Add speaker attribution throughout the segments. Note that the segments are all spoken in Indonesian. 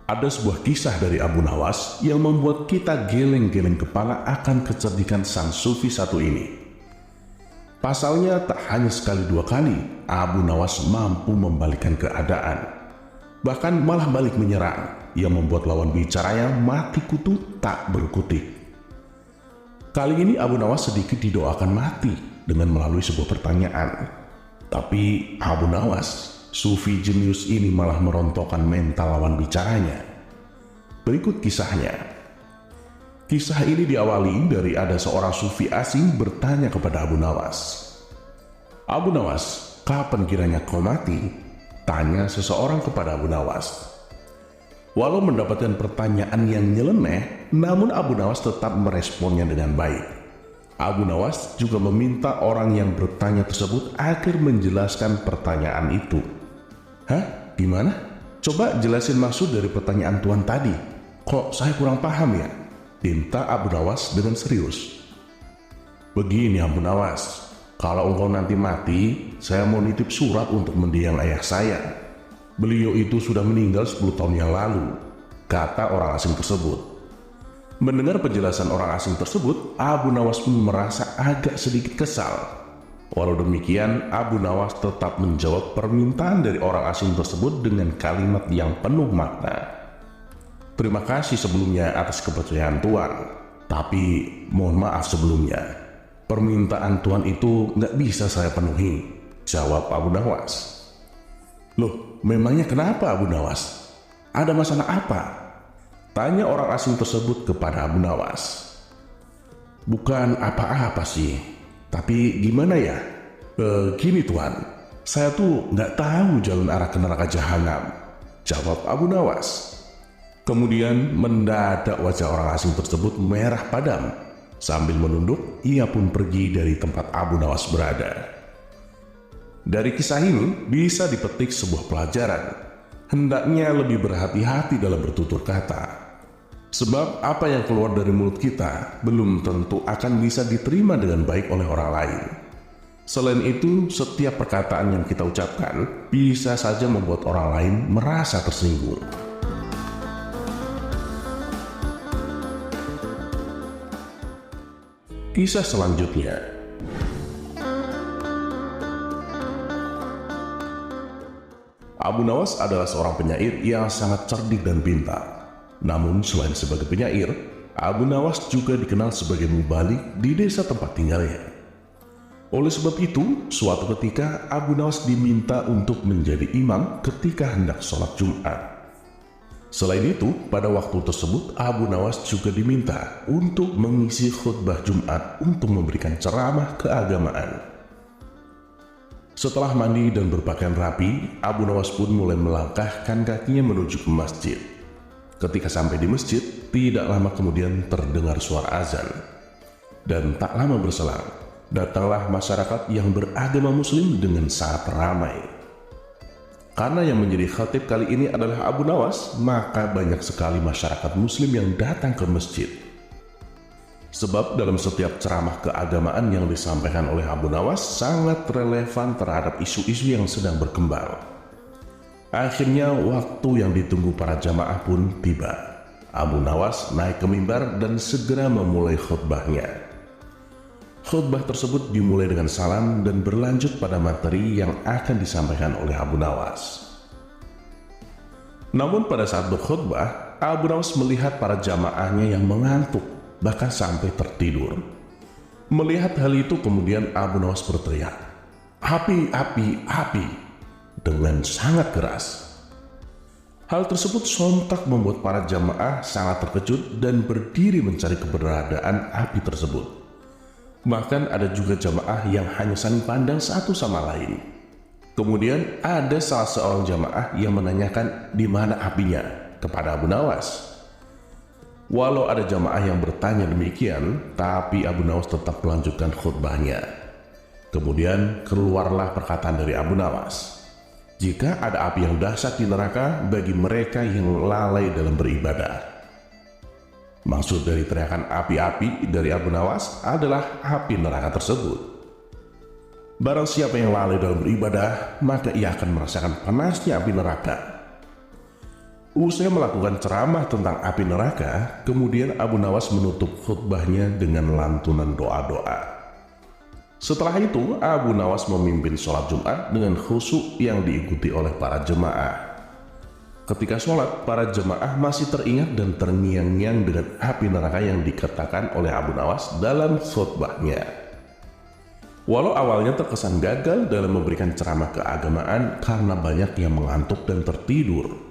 Speaker 1: Ada sebuah kisah dari Abu Nawas yang membuat kita geleng-geleng kepala akan kecerdikan sang sufi satu ini. Pasalnya tak hanya sekali dua kali Abu Nawas mampu membalikkan keadaan. Bahkan malah balik menyerang yang membuat lawan bicaranya mati kutu tak berkutik. Kali ini Abu Nawas sedikit didoakan mati dengan melalui sebuah pertanyaan. Tapi Abu Nawas, sufi jenius ini malah merontokkan mental lawan bicaranya. Berikut kisahnya. Kisah ini diawali dari ada seorang sufi asing bertanya kepada Abu Nawas. "Abu Nawas, kapan kiranya kau mati?" tanya seseorang kepada Abu Nawas. Walau mendapatkan pertanyaan yang nyeleneh, namun Abu Nawas tetap meresponnya dengan baik. Abu Nawas juga meminta orang yang bertanya tersebut agar menjelaskan pertanyaan itu. "Hah? Gimana? Coba jelasin maksud dari pertanyaan Tuan tadi. Kok saya kurang paham ya?" pinta Abu Nawas dengan serius. "Begini Abu Nawas, kalau engkau nanti mati, saya mau nitip surat untuk mendiang ayah saya. Beliau itu sudah meninggal 10 tahun yang lalu," kata orang asing tersebut. Mendengar penjelasan orang asing tersebut, Abu Nawas pun merasa agak sedikit kesal. Walau demikian, Abu Nawas tetap menjawab permintaan dari orang asing tersebut dengan kalimat yang penuh makna. "Terima kasih sebelumnya atas kepercayaan Tuan, tapi mohon maaf sebelumnya. Permintaan Tuan itu nggak bisa saya penuhi," jawab Abu Nawas. "Loh, memangnya kenapa Abu Nawas? Ada masalah apa?" tanya orang asing tersebut kepada Abu Nawas. "Bukan apa-apa sih, tapi gimana ya? Gini Tuan, saya tuh nggak tahu jalan arah ke neraka jahanam," jawab Abu Nawas. Kemudian mendadak wajah orang asing tersebut merah padam. Sambil menunduk, ia pun pergi dari tempat Abu Nawas berada. Dari kisah ini bisa dipetik sebuah pelajaran. Hendaknya lebih berhati-hati dalam bertutur kata. Sebab apa yang keluar dari mulut kita belum tentu akan bisa diterima dengan baik oleh orang lain. Selain itu, setiap perkataan yang kita ucapkan bisa saja membuat orang lain merasa tersinggung. Kisah selanjutnya. Abu Nawas adalah seorang penyair yang sangat cerdik dan pintar. Namun selain sebagai penyair, Abu Nawas juga dikenal sebagai mubalik di desa tempat tinggalnya. Oleh sebab itu, suatu ketika Abu Nawas diminta untuk menjadi imam ketika hendak sholat Jumat. Selain itu, pada waktu tersebut Abu Nawas juga diminta untuk mengisi khutbah Jumat untuk memberikan ceramah keagamaan. Setelah mandi dan berpakaian rapi, Abu Nawas pun mulai melangkahkan kakinya menuju ke masjid. Ketika sampai di masjid, tidak lama kemudian terdengar suara azan. Dan tak lama berselang, datanglah masyarakat yang beragama Muslim dengan sangat ramai. Karena yang menjadi khatib kali ini adalah Abu Nawas, maka banyak sekali masyarakat Muslim yang datang ke masjid. Sebab dalam setiap ceramah keagamaan yang disampaikan oleh Abu Nawas sangat relevan terhadap isu-isu yang sedang berkembang. Akhirnya waktu yang ditunggu para jamaah pun tiba. Abu Nawas naik ke mimbar dan segera memulai khutbahnya. Khutbah tersebut dimulai dengan salam dan berlanjut pada materi yang akan disampaikan oleh Abu Nawas. Namun pada saat berkhutbah, Abu Nawas melihat para jamaahnya yang mengantuk, bahkan sampai tertidur. Melihat hal itu kemudian Abu Nawas berteriak, "Api, api, api!" dengan sangat keras. Hal tersebut sontak membuat para jamaah sangat terkejut dan berdiri mencari keberadaan api tersebut. Bahkan ada juga jamaah yang hanya saling pandang satu sama lain. Kemudian ada salah seorang jamaah yang menanyakan di mana apinya kepada Abu Nawas. Walau ada jamaah yang bertanya demikian, tapi Abu Nawas tetap melanjutkan khutbahnya. Kemudian keluarlah perkataan dari Abu Nawas. "Jika ada api yang dahsyat di neraka bagi mereka yang lalai dalam beribadah." Maksud dari teriakan api-api dari Abu Nawas adalah api neraka tersebut. Barang siapa yang lalai dalam beribadah, maka ia akan merasakan panasnya api neraka. Usai melakukan ceramah tentang api neraka, kemudian Abu Nawas menutup khutbahnya dengan lantunan doa-doa. Setelah itu, Abu Nawas memimpin sholat Jumat dengan khusyuk yang diikuti oleh para jemaah. Ketika sholat, para jemaah masih teringat dan terngiang-ngiang dengan api neraka yang dikatakan oleh Abu Nawas dalam khutbahnya. Walau awalnya terkesan gagal dalam memberikan ceramah keagamaan karena banyak yang mengantuk dan tertidur,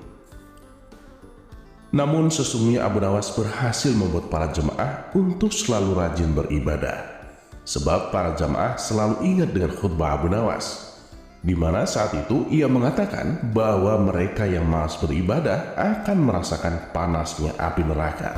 Speaker 1: namun sesungguhnya Abu Nawas berhasil membuat para jemaah untuk selalu rajin beribadah. Sebab para jemaah selalu ingat dengan khutbah Abu Nawas, di mana saat itu ia mengatakan bahwa mereka yang malas beribadah akan merasakan panasnya api neraka.